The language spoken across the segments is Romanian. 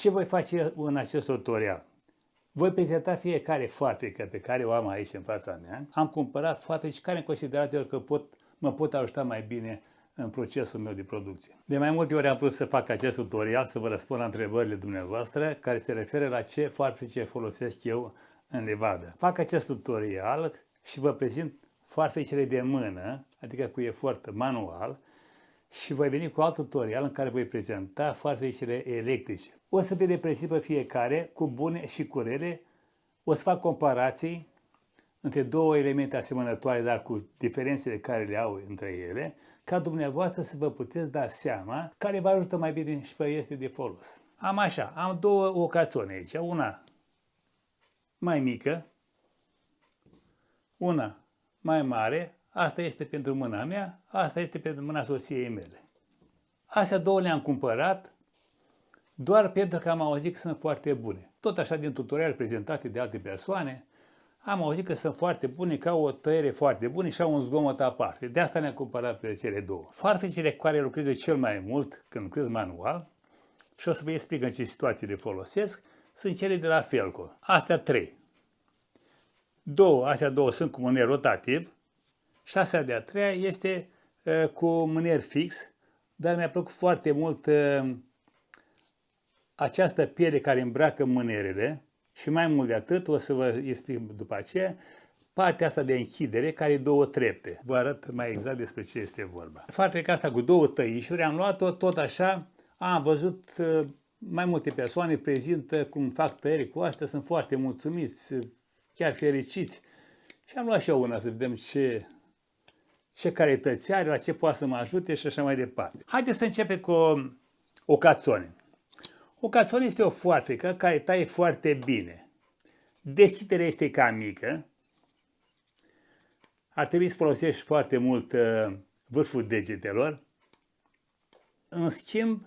Ce voi face în acest tutorial? Voi prezenta fiecare farfecă pe care o am aici în fața mea. Am cumpărat farfeci care am considerat eu că mă pot ajuta mai bine în procesul meu de producție. De mai multe ori am vrut să fac acest tutorial, să vă răspund la întrebările dumneavoastră care se referă la ce farfece folosesc eu în livadă. Fac acest tutorial și vă prezint farfecele de mână, adică cu efort manual, și voi veni cu alt tutorial în care voi prezenta farfecele electrice. O să vi le prezint pe fiecare cu bune și cu rele, o să fac comparații între două elemente asemănătoare, dar cu diferențele care le au între ele, ca dumneavoastră să vă puteți da seama care vă ajută mai bine și vă este de folos. Am două ocațiuni aici, una mai mică, una mai mare. Asta este pentru mâna mea, asta este pentru mâna soției mele. Astea două le-am cumpărat doar pentru că am auzit că sunt foarte bune. Tot așa din tutorial prezentate de alte persoane, am auzit că sunt foarte bune, că au o tăiere foarte bună și au un zgomot aparte. De asta le-am cumpărat pe cele două. Farfecele cu care lucrez de cel mai mult când lucrez manual, și o să vă explic în ce situații le folosesc, sunt cele de la Felco. Astea trei. Astea două sunt cu mâner rotativ, și astea de-a treia este cu mâner fix, dar mi-a plăcut foarte mult această piele care îmbracă mânerele și mai mult de atât, o să vă explic după aceea, partea asta de închidere care e două trepte. Vă arăt mai exact despre ce este vorba. Farfeca asta cu două tăișuri, am luat-o tot așa, am văzut mai multe persoane prezintă cum fac tăieri cu astea, sunt foarte mulțumiți, chiar fericiți. Și am luat și eu una să vedem ce calități are, la ce poate să mă ajute și așa mai departe. Haideți să începem cu o cațone. O cațone este o foarfecă care taie foarte bine. Deschiderea este cam mică. Ar trebui să folosești foarte mult vârful degetelor. În schimb,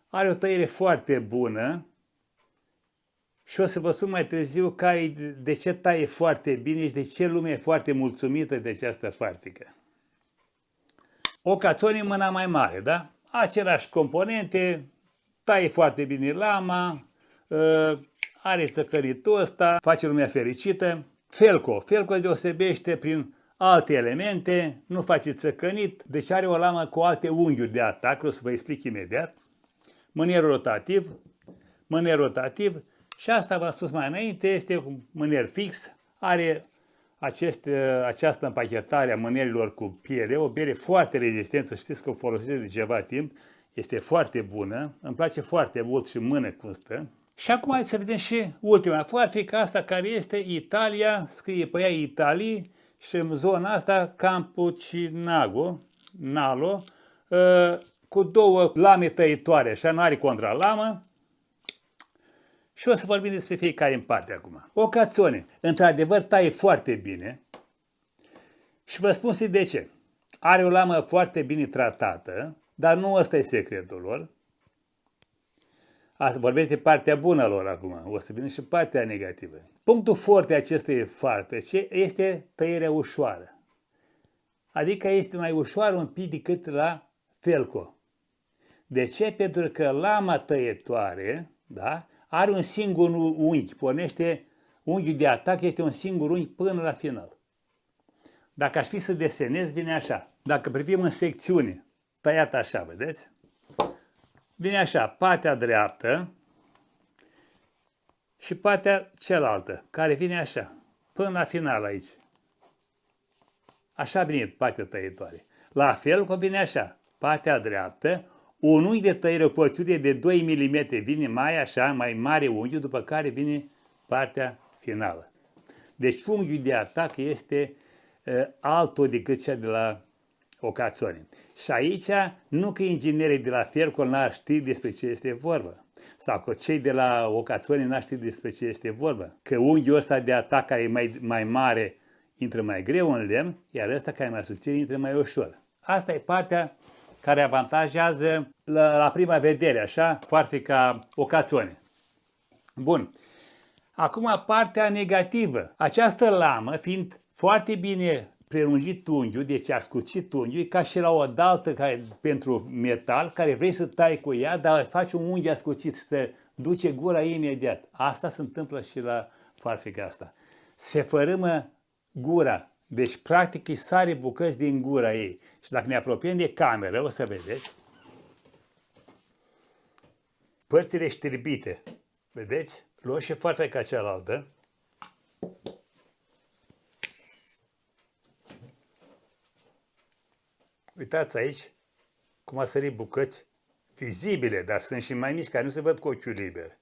are o tăiere foarte bună și o să vă spun mai târziu de ce taie foarte bine și de ce lumea e foarte mulțumită de această farfecă. O cațone în mâna mai mare, da? Același componente, taie foarte bine lama, are țăcăritul ăsta, face lumea fericită. Felco deosebește prin alte elemente, nu face țăcănit, deci are o lamă cu alte unghiuri de atac, o să vă explic imediat. Mâner rotativ și asta v-am spus mai înainte, este un mâner fix, are această împachetare a mânerilor cu piele, o piele foarte rezistentă, știți că o folosesc de ceva timp, este foarte bună, îmi place foarte mult și mână cum stă. Și acum hai să vedem și ultima farfecă, asta care este Italia, scrie pe ea Italii și în zona asta Campucinago, Nalo, cu două lame tăitoare, așa nu are contralamă. Și o să vorbim despre fiecare în parte acum. O cațone, într-adevăr, taie foarte bine și vă spun și de ce. Are o lamă foarte bine tratată, dar nu ăsta e secretul lor. Vorbesc de partea bună lor acum, o să vină și partea negativă. Punctul forte acestei farfece este tăierea ușoară. Adică este mai ușoară un pic decât la Felco. De ce? Pentru că lama tăietoare, da, are un singur unghi, pornește unghiul de atac, este un singur unghi până la final. Dacă aș fi să desenez, vine așa. Dacă privim în secțiune, tăiat așa, vedeți? Vine așa, partea dreaptă și partea cealaltă, care vine așa, până la final aici. Așa vine partea tăietoare. La fel cum vine așa, partea dreaptă, un unghi de tăiere, o porțiune de 2 mm vine mai așa, mai mare unghi, după care vine partea finală. Deci unghiul de atac este altul decât cea de la ocațione. Și aici, nu că inginerii de la Felco n-ar ști despre ce este vorba, sau că cei de la ocațione n-ar ști despre ce este vorba, că unghiul ăsta de atac care e mai mare intră mai greu în lemn, iar ăsta care e mai subțire intră mai ușor. Asta e partea care avantajează la prima vedere, așa, farfeca ocațione. Bun. Acum partea negativă. Această lamă, fiind foarte bine prelungit unghiul, deci ascuțit unghiul, ca și la o daltă pentru metal, care vrei să tai cu ea, dar faci un unghi ascuțit, să duce gura imediat. Asta se întâmplă și la foarfeca asta. Se fărâmă gura, deci practic îi sare bucăți din gura ei. Și dacă ne apropiem de cameră, o să vedeți, părțile știrbite, vedeți? Luăm și foarfeca cealaltă. Uitați aici cum a sărit bucăți vizibile, dar sunt și mai mici, care nu se văd cu ochiul liber.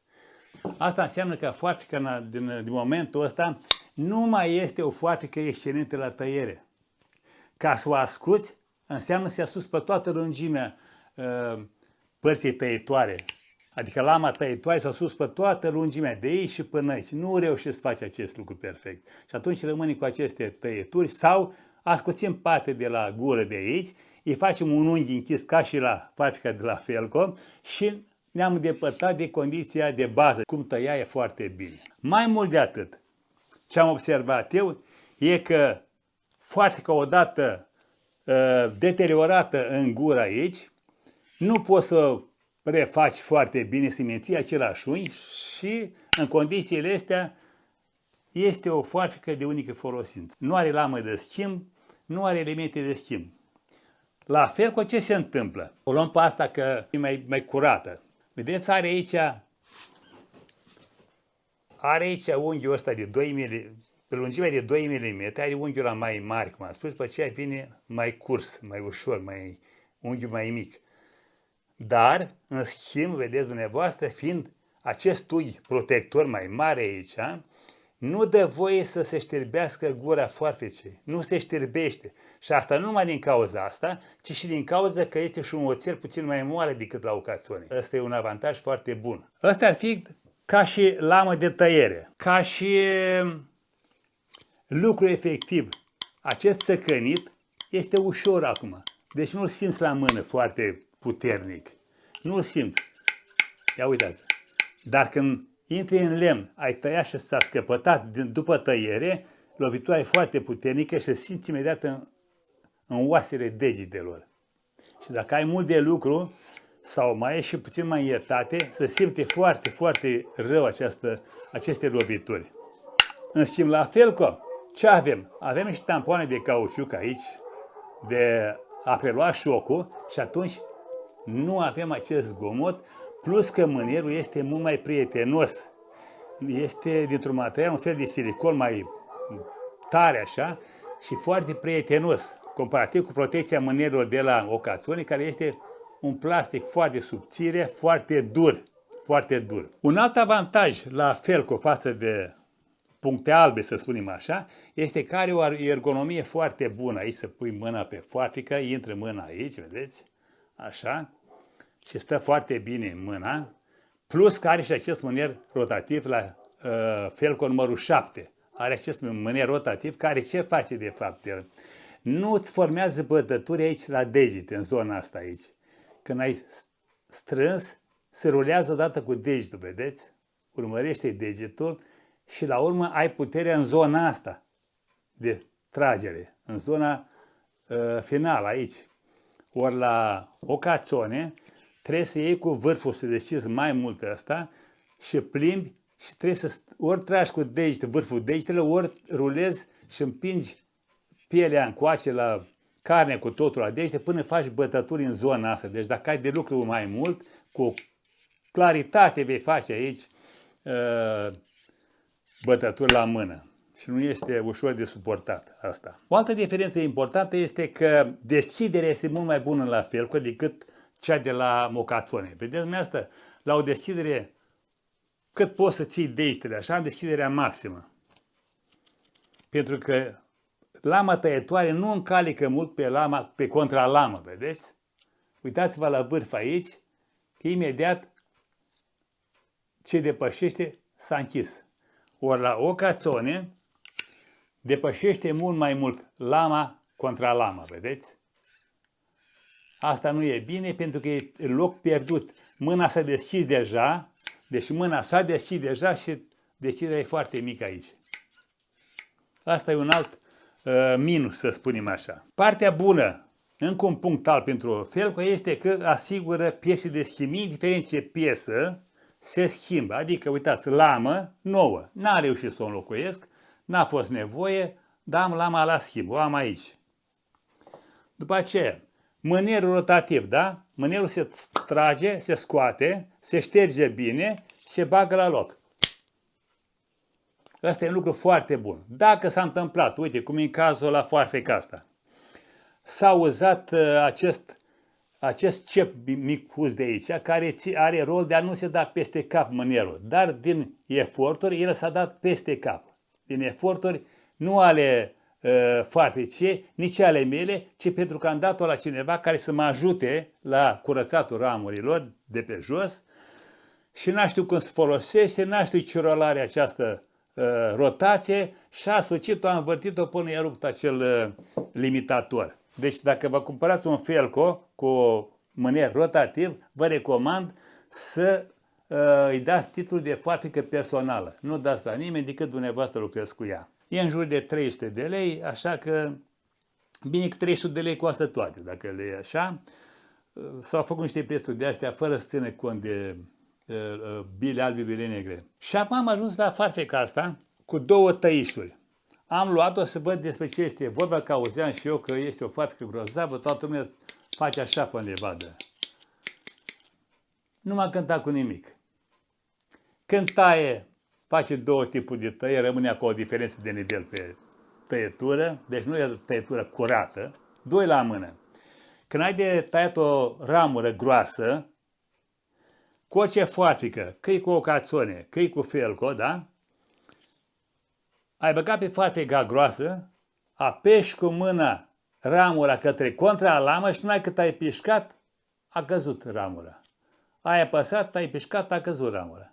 Asta înseamnă că foarfeca din momentul ăsta nu mai este o foarfecă excelentă la tăiere. Ca să o ascuți, înseamnă să se asus pe toată lungimea părții tăietoare. Adică lama tăietoare s-a sus pe toată lungimea, de aici și până aici. Nu reușești să faci acest lucru perfect. Și atunci rămâne cu aceste tăieturi sau ascuțim parte de la gură de aici, îi facem un unghi închis ca și la foarfeca de la Felco și ne-am îndepărtat de condiția de bază, cum tăia e foarte bine. Mai mult de atât, ce am observat eu e că foarfeca odată deteriorată în gură aici, nu poți să refaci foarte bine, să menții același unghi și în condițiile astea este o foarfecă de unică folosință. Nu are lamă de schimb, nu are elemente de schimb. La fel cu ce se întâmplă? O luăm pe asta că e mai curată. Vedeți, are aici unghiul ăsta de 2 mm, pe lungimea de 2 mm, are unghiul ăla mai mare, cum am spus, pe aceea vine mai curs, mai ușor, unghiul mai mic. Dar, în schimb, vedeți dumneavoastră, fiind acest unghi protector mai mare aici, nu dă voie să se șterbească gura foarfecei. Nu se șterbește. Și asta nu numai din cauza asta, ci și din cauza că este și un oțel puțin mai moale decât la ocațiune. Ăsta e un avantaj foarte bun. Ăsta ar fi ca și lamă de tăiere, ca și lucru efectiv. Acest țăcănit este ușor acum. Deci nu-l simți la mână foarte puternic. Nu-l simți. Ia uitați. Dar când intri în lemn, ai tăiat și s-a scăpătat după tăiere, lovitura e foarte puternică și se simți imediat în oasele degetelor. Și dacă ai mult de lucru sau mai ești și puțin mai iertate, se simte foarte, foarte rău aceste lovituri. În schimb, la Felco, ce avem? Avem niște tampoane de cauciuc aici, de a prelua șocul și atunci nu avem acest zgomot, plus că mânierul este mult mai prietenos. Este dintr-un material, un fel de silicon mai tare așa și foarte prietenos, comparativ cu protecția mânierilor de la ocațiune, care este un plastic foarte subțire, foarte dur, foarte dur. Un alt avantaj la Felco față de puncte albe, să spunem așa, este că are o ergonomie foarte bună. Aici să pui mâna pe foarfecă, intră mâna aici, vedeți? Așa. Și stă foarte bine în mâna. Plus că are și acest mânier rotativ la Felco numărul 7. Are acest mânier rotativ care ce face de fapt el? Nu îți formează bătături aici la degete, în zona asta aici. Când ai strâns, se rulează odată cu degetul, vedeți? Urmărește degetul și la urmă ai puterea în zona asta de tragere, în zona finală aici. Ori la ocațiune trebuie să iei cu vârful, să deschizi mai mult ăsta și plimbi și trebuie să ori tragi cu degete, vârful degetele, ori rulezi și împingi pielea încoace la carne cu totul la degete până faci bătături în zona asta. Deci dacă ai de lucru mai mult, cu claritate vei face aici bătături la mână. Și nu este ușor de suportat asta. O altă diferență importantă este că deschiderea este mult mai bună la Felco decât cea de la Mocazzone. Vedeți asta? La o deschidere, cât poți să ții degetele așa, în deschiderea maximă. Pentru că lama tăietoare nu încalică mult pe contralamă, vedeți? Uitați-vă la vârf aici, că imediat ce depășește s-a închis. Ori la ocațiune depășește mult mai mult lama contra lama, vedeți? Asta nu e bine pentru că e loc pierdut. Mâna s-a deschis deja, deci mâna s-a deschis deja și deschiderea e foarte mică aici. Asta e un alt minus, să spunem așa. Partea bună, încă un punct alt pentru Felco, este că asigură piese de schimii, indiferent ce piesă se schimbă. Adică, uitați, lamă nouă. N-am reușit să o înlocuiesc, n-a fost nevoie, dar am lama la schimb, o am aici. După aceea, mânierul rotativ, da? Mânierul se trage, se scoate, se șterge bine și se bagă la loc. Asta e un lucru foarte bun. Dacă s-a întâmplat, uite, cum e în cazul la foarfeca asta, s-a uzat acest cep micuț de aici, care are rol de a nu se da peste cap mânierul, dar din eforturi el s-a dat peste cap. Din eforturi nu ale foarfecei, nici ale mele, ci pentru că am dat-o la cineva care să mă ajute la curățatul ramurilor de pe jos și n-a știu cum se folosește, n-a știu ce rol are această rotație și a sfârșit-o, a învârtit-o până i-a rupt acel limitator. Deci dacă vă cumpărați un Felco cu mânier rotativ, vă recomand să îi dați titlul de foarfecă personală. Nu dați la nimeni decât dumneavoastră lucrați cu ea. E în jur de 300 de lei, așa că bine că 300 de lei costă toate, dacă le e așa. S-au făcut niște prețuri de astea fără să țină cont de bile albe, bile negre. Și acum am ajuns la foarfeca asta cu două tăișuri. Am luat-o să văd despre ce este vorba, că auzeam și eu că este o foarfecă grozavă, toată lumea face așa până le vadă. Nu m-a cântat cu nimic. Când taie, face două tipuri de tăie, rămâne acolo o diferență de nivel pe tăietură, deci nu e tăietură curată, doi la mână. Când ai de tăiat o ramură groasă, cu orice foarfecă, că-i cu ocațiune, că-i cu Felco, da? Ai băgat pe foarfeca groasă, apeși cu mâna ramura către contra lamă și numai cât ai pișcat, a căzut ramura. Ai apăsat, ai pișcat, a căzut ramura.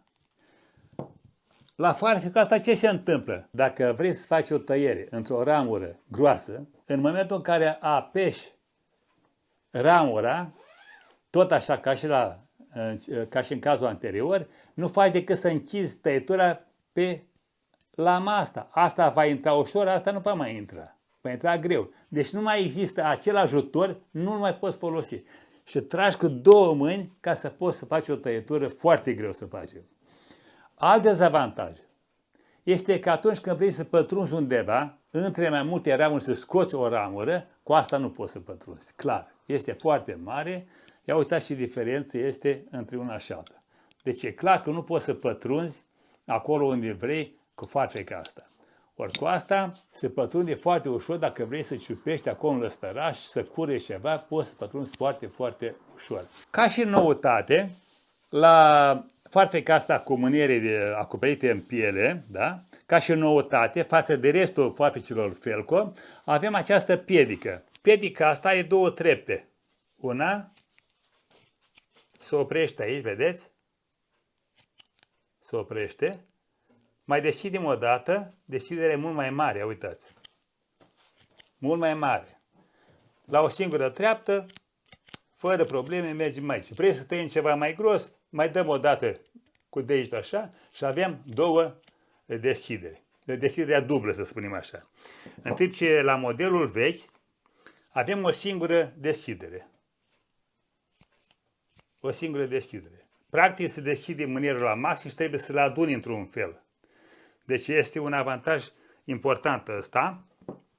La foarfeca asta ce se întâmplă? Dacă vrei să faci o tăiere într-o ramură groasă, în momentul în care apeși ramura, tot așa ca și în cazul anterior, nu faci decât să închizi tăietura pe lama asta. Asta va intra ușor, asta nu va mai intra. Va intra greu. Deci nu mai există acel ajutor, nu-l mai poți folosi. Și tragi cu două mâini ca să poți să faci o tăietură foarte greu să faci. Alt dezavantaj este că atunci când vrei să pătrunzi undeva, între mai multe ramuri să scoți o ramură, cu asta nu poți să pătrunzi. Clar, este foarte mare. Ia uitați ce diferență este între una și alta. Deci e clar că nu poți să pătrunzi acolo unde vrei cu foarfeca asta. Ori cu asta se pătrunde foarte ușor, dacă vrei să ciupești acolo în lăstăraș, să curești ceva, poți să pătrunzi foarte, foarte ușor. Ca și noutate, la foarfeca asta cu mâniere acoperite în piele, da? Ca și noutate, față de restul foarfecilor Felco, avem această piedică. Piedica asta are două trepte. Una se oprește aici, vedeți? Se oprește. Mai deschidem o dată, deschidere mult mai mare, uitați. Mult mai mare. La o singură treaptă, fără probleme, mergem aici. Vrei să tăiem ceva mai gros, mai dăm o dată cu degetul așa și avem două deschideri. Deschiderea dublă, să spunem așa. În timp ce la modelul vechi avem o singură deschidere. O singură deschidere. Practic se deschide mânierul la maxim și trebuie să-l aduni într-un fel. Deci este un avantaj important ăsta.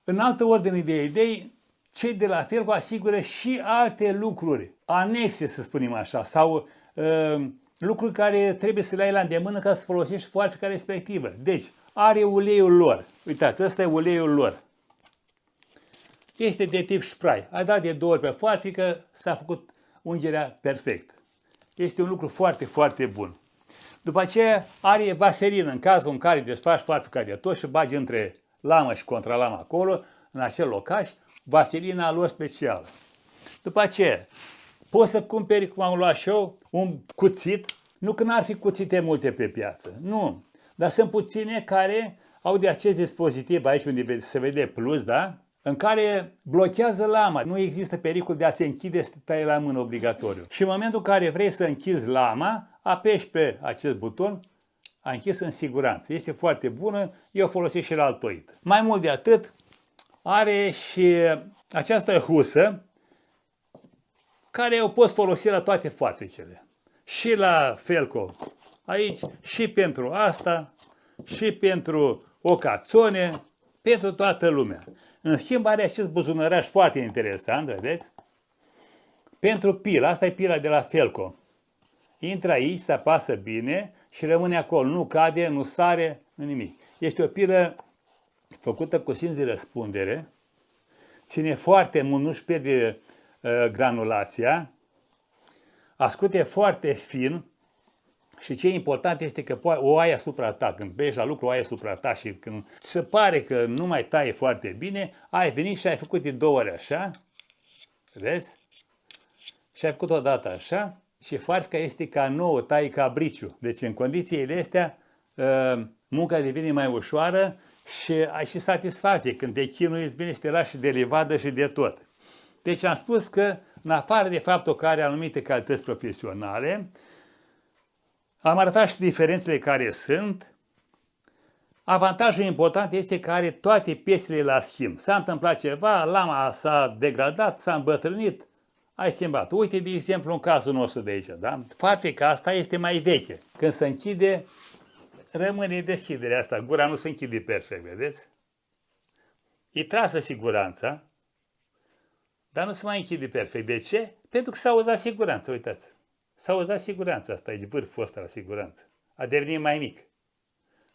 În altă ordine de idei, cei de la Felco asigură și alte lucruri, anexe, să spunem așa, sau lucruri care trebuie să le ai la îndemână ca să folosești foarfeca respectivă. Deci, are uleiul lor. Uitați, ăsta e uleiul lor. Este de tip spray. Ai dat de 2 ori pe foarfecă, s-a făcut ungerea perfect. Este un lucru foarte, foarte bun. După aceea are vaselină, în cazul în care desfaci foarfeca de tot și bagi între lamă și contralamă acolo, în acel locaș, vaselina lor specială. După aceea, poți să cumperi, cum am luat și eu, un cuțit, nu că n-ar fi cuțite multe pe piață, nu, dar sunt puține care au de acest dispozitiv aici unde se vede plus, da? În care blochează lama. Nu există pericol de a se închide, să tai la mână obligatoriu. Și în momentul în care vrei să închizi lama, apeși pe acest buton, a închis în siguranță. Este foarte bună, eu folosesc și la altoit. Mai mult de atât, are și această husă care o poți folosi la toate foarfecele. și la Felco, aici, și pentru asta, și pentru ocațone, pentru toată lumea. În schimb, are acest buzunăraș foarte interesant, vedeți? Pentru pilă, asta e pila de la Felco. Intră aici, se apasă bine și rămâne acolo. Nu cade, nu sare, nu nimic. Este o pilă făcută cu simț de răspundere, ține foarte mult, nu-și pierde granulația, ascute foarte fin și ce e important este că o ai asupra ta. Când ești la lucru, o ai asupra ta și când se pare că nu mai taie foarte bine, ai venit și ai făcut de 2 ori așa, vedeți? Și ai făcut o dată așa și farfica este ca nouă, tai ca briciu. Deci în condițiile astea, munca devine mai ușoară și ai și satisfacție. Când te chinui, îți vine să te lași de livadă și de tot. Deci am spus că, în afară de faptul că are anumite calități profesionale, am arătat și diferențele care sunt. Avantajul important este că are toate piesele la schimb. S-a întâmplat ceva, lama s-a degradat, s-a îmbătrânit, ai schimbat. Uite, de exemplu, în cazul nostru de aici, da? Farfica asta este mai veche. Când se închide, rămâne deschiderea asta. Gura nu se închide perfect, vedeți? E trasă siguranța, dar nu se mai închide perfect. De ce? Pentru că s-a uzat siguranța, uitați. S-a uzat siguranța asta, aici vârful ăsta la siguranță. A devenit mai mic.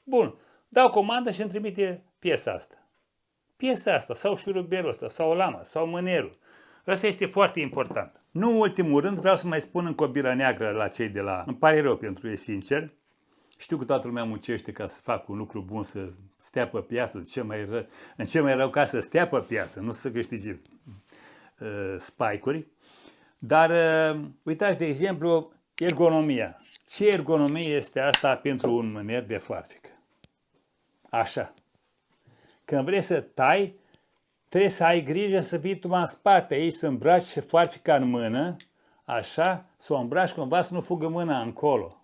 Bun, dau comandă și îmi trimite piesa asta. Piesa asta, sau șurubelul ăsta, sau lama, sau mânerul. Ăsta este foarte important. Nu în ultimul rând, vreau să mai spun încă o bilă neagră la cei de la... Îmi pare rău pentru ei, sincer. Știu că toată lumea muncește ca să facă un lucru bun, să stea pe piață, în ce mai rău ca să stea pe piață, nu să câștige spike-uri. Dar uitați, de exemplu, ergonomia. Ce ergonomie este asta pentru un mâner de farfică? Așa. Când vrei să tai, trebuie să ai grijă să vii tu în spate aici, să îmbraci farfica în mână, așa, să o îmbraci cumva să nu fugă mâna încolo.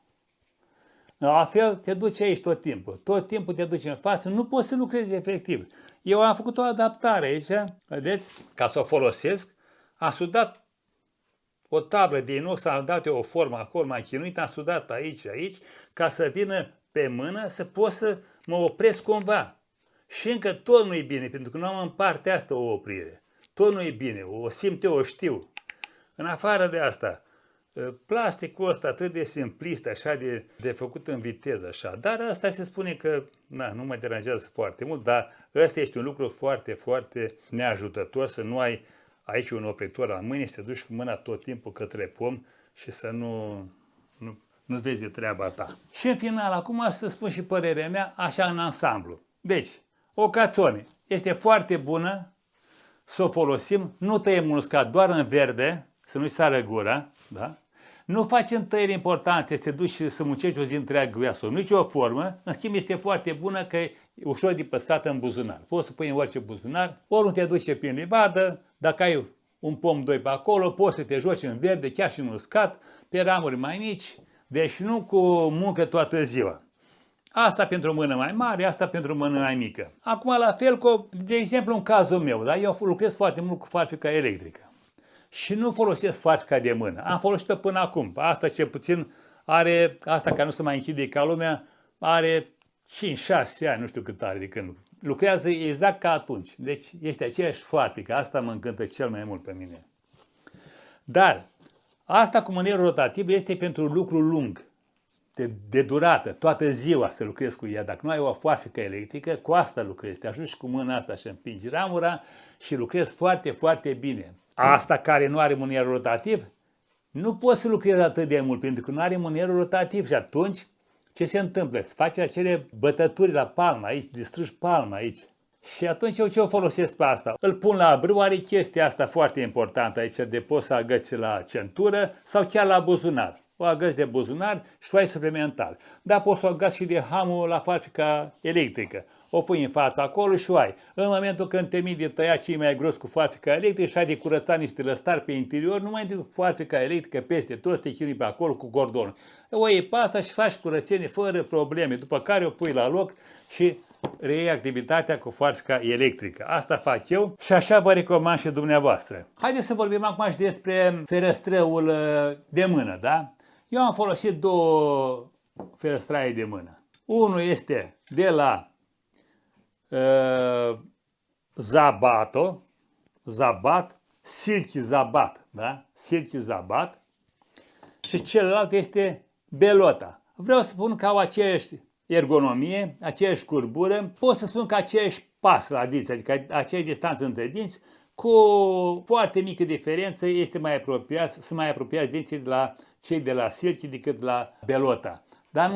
Altfel te duci aici tot timpul. Tot timpul te duci în față, nu poți să lucrezi efectiv. Eu am făcut o adaptare aici, vedeți, ca să o folosesc, am sudat o tablă de inox, am dat eu o formă acolo, m-am chinuit, am sudat aici, ca să vină pe mână, să pot să mă opresc cumva. Și încă tot nu e bine, pentru că nu am în partea asta o oprire. Tot nu e bine, o simt eu, o știu. În afară de asta, plasticul ăsta atât de simplist, așa de făcut în viteză, așa. Dar asta se spune că nu mă deranjează foarte mult, dar ăsta este un lucru foarte, foarte neajutător, să nu ai aici un opritor la mâini, să te duci cu mâna tot timpul către pom și să nu-ți vezi treaba ta. Și în final, acum să spun și părerea mea, așa în ansamblu. Deci, ocațone este foarte bună să o folosim, nu tăiem uscat, doar în verde, să nu-i sară gura, da? Nu facem tăieri importante, să te duci și să muncești o zi întreagă ea sau nicio formă, în schimb este foarte bună că e ușor de păstrat în buzunar. Poți să pui în orice buzunar, oriunde te duce prin livadă, dacă ai un pom 2 pe acolo, poți să te joci în verde, chiar și în uscat, pe ramuri mai mici, deci nu cu muncă toată ziua. Asta pentru o mână mai mare, asta pentru o mână mai mică. Acum, la fel, de exemplu, în cazul meu, da? Eu lucrez foarte mult cu farfica electrică. Și nu folosesc farfica de mână. Am folosit-o până acum. Asta ce puțin are, asta care nu se mai închide ca lumea, are 5-6 ani, nu știu cât are de când. Lucrează exact ca atunci. Deci este aceeași farfică. Asta mă încântă cel mai mult pe mine. Dar asta cu mânerul rotativ este pentru lucru lung, de durată, toată ziua să lucrezi cu ea. Dacă nu ai o farfică electrică, cu asta lucrezi. Te ajungi cu mâna asta și împingi ramura și lucrezi foarte, foarte bine. Asta care nu are mânierul rotativ, nu poți să lucrezi atât de mult, pentru că nu are mânierul rotativ și atunci ce se întâmplă? Îți face acele bătături la palmă aici, distrugi palma aici. Și atunci eu ce o folosesc pe asta? Îl pun la abrâu, are chestia asta foarte importantă aici, de poți să agăți la centură sau chiar la buzunar. O agăți de buzunar și o ai suplimentar. Dar poți să o agăți și de hamul la farfica electrică. O pui în fața acolo și o ai. În momentul când te mii de tăiat cei mai gros cu farfica electrică și ai de curățat niște lăstari pe interior, nu mai de farfica electrică peste tot, te chinui pe acolo cu cordonul. O iei pe asta și faci curățenie fără probleme, după care o pui la loc și reiei activitatea cu farfica electrică. Asta fac eu și așa vă recomand și dumneavoastră. Haideți să vorbim acum și despre ferăstrăul de mână, da? Eu am folosit două ferestraie de mână. Unul este de la Zabat, Silky Zabat, da? Silky Zabat. Și celălalt este Belota. Vreau să spun că au aceeași ergonomie, aceeași curbură, pot să spun că aceeași pas la dinți, adică aceeași distanță între dinți, cu foarte mică diferență este mai apropiat, sunt mai apropiați dinții de la cei de la Silky decât la Belota. Dar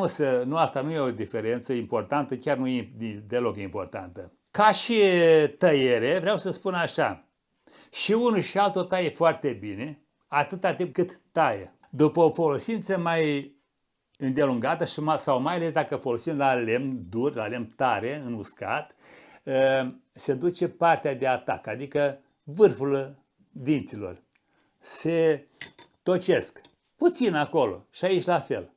nu, asta nu e o diferență importantă, chiar nu e deloc importantă. Ca și tăiere, vreau să spun așa, și unul și altul taie foarte bine, atâta timp cât taie. După o folosință mai îndelungată sau mai ales dacă folosim la lemn dur, la lemn tare, în uscat, se duce partea de atac, adică vârful dinților. Se tocesc. Puțin acolo și aici la fel.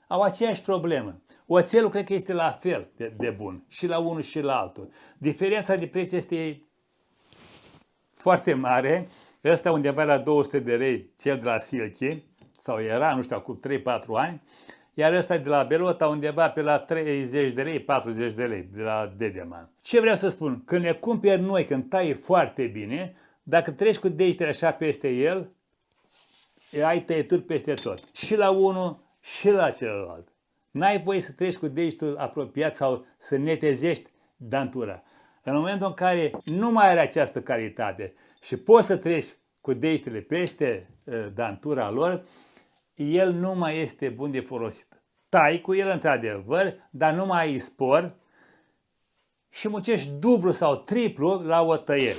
Au aceeași problemă. Oțelul cred că este la fel de bun și la unul și la altul. Diferența de preț este foarte mare. Ăsta undeva la 200 de lei, cel de la Silky, sau era, nu știu, acum 3-4 ani, iar ăsta de la Belota undeva pe la 30 de lei, 40 de lei, de la Dedeman. Ce vreau să spun? Când ne cumperi noi, când taie foarte bine, dacă treci cu degetele așa peste el, ai tăieturi peste tot. Și la unul și la celălalt. N-ai voie să treci cu degetul apropiat sau să netezești dantura. În momentul în care nu mai are această calitate și poți să treci cu degetele peste dantura lor, el nu mai este bun de folosit. Tai cu el într-adevăr, dar nu mai ai spor și muncești dublu sau triplu la o tăiere.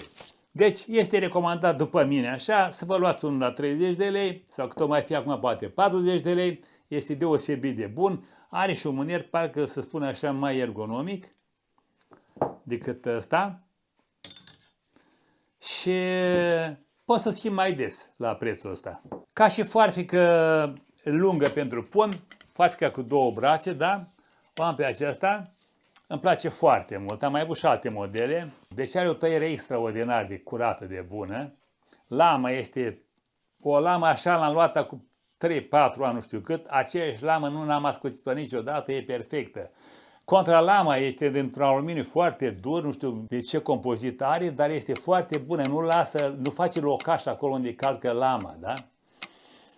Deci este recomandat după mine așa să vă luați unul la 30 de lei sau cât o mai fi acum poate 40 de lei. Este deosebit de bun. Are și un mâner, parcă să spun așa, mai ergonomic decât ăsta. Și poți să schimbi mai des la prețul ăsta. Ca și foarfică lungă pentru pomi, foarfica cu două brațe, da? O am pe aceasta. Îmi place foarte mult. Am mai avut și alte modele. Deci are o tăiere extraordinar de curată, de bună. Lama este o lamă așa, l-am luat cu 3-4 ani, nu știu cât. Aceeași lamă nu l-am ascuțit-o niciodată, e perfectă. Contralama este dintr-un aluminiu foarte dur, nu știu de ce compozit are, dar este foarte bună, nu face locaș acolo unde calcă lama, da?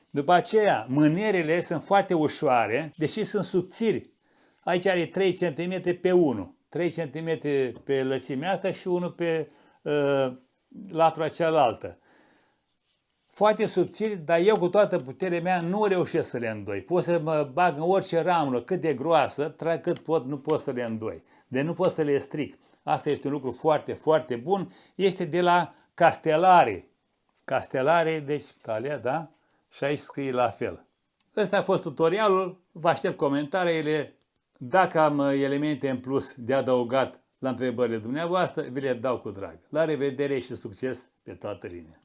După aceea, mânerele sunt foarte ușoare, deși sunt subțiri. Aici are 3 cm pe 1, 3 cm pe lățimea asta și 1 pe latura cealaltă. Foarte subțiri, dar eu cu toată puterea mea nu reușesc să le îndoi. Pot să mă bag în orice ramură, cât de groasă, trag cât pot, nu pot să le îndoi. Deci nu pot să le stric. Asta este un lucru foarte, foarte bun. Este de la Castellare. Castellare, deci Italia, da? Și aici scrie la fel. Ăsta a fost tutorialul. Vă aștept comentariile. Dacă am elemente în plus de adăugat la întrebările dumneavoastră, vi le dau cu drag. La revedere și succes pe toată linia!